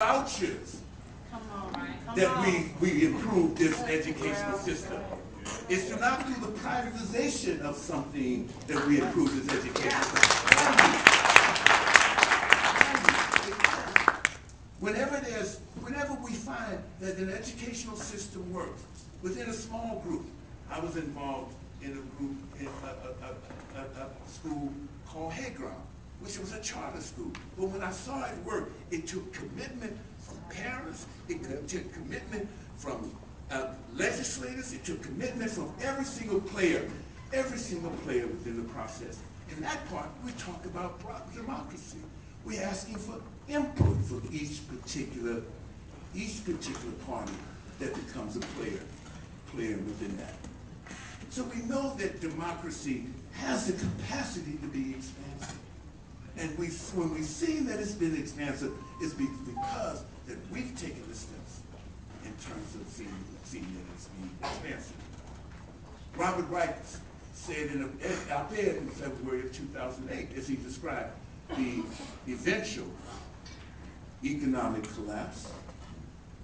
Vouchers that we improve this educational system. It's not through the privatization of something that we improve this education system. Whenever we find that an educational system works within a small group, I was involved in a group in a school called Hayground, which was a charter school. But when I saw it work, it took commitment from parents, it took commitment from legislators, it took commitment from every single player within the process. In that part, we talk about democracy. We're asking for input from each particular party that becomes a player within that. So we know that democracy has the capacity to be expansive. And when we see that it's been expansive, it's because that we've taken the steps in terms of seeing that it's being expansive. Robert Wright said in an op-ed in February of 2008, as he described the eventual economic collapse,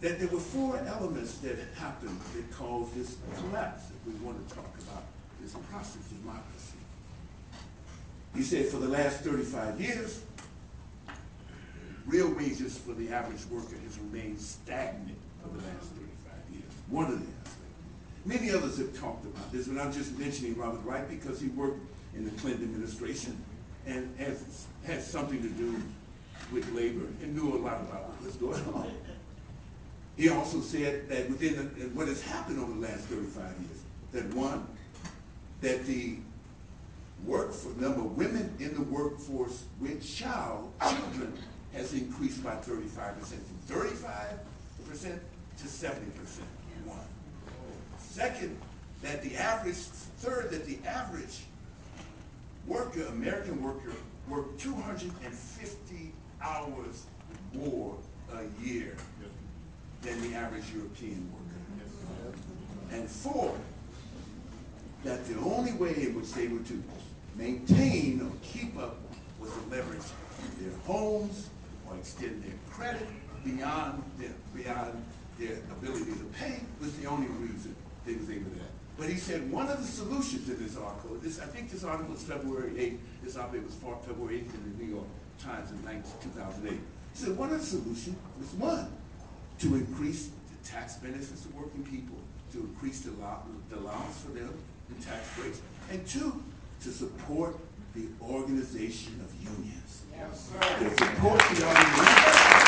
that there were four elements that happened that caused this collapse that we want to talk about, this process of democracy. He said for the last 35 years, real wages for the average worker has remained stagnant for the last 35 years. One of the aspects. Many others have talked about this, but I'm just mentioning Robert Wright because he worked in the Clinton administration and had something to do with labor and knew a lot about what was going on. He also said that within what has happened over the last 35 years, that the number of women in the workforce with children has increased by 35%, from 35% to 70%. One. Second, that the average worker, American worker, worked 250 hours more a year than the average European worker. And four, that the only way in which they were to maintain or keep up was to leverage their homes or extend their credit beyond their ability to pay was the only reason they was able to do that. But he said one of the solutions in this article, I think this article was February 8th, this op-ed was February 8th in the New York Times in 2008. He said one of the solutions was one, to increase the tax benefits to working people, to increase the allowance for them in tax breaks, and two, to support the organization of unions. Yes, sir. To support the organization.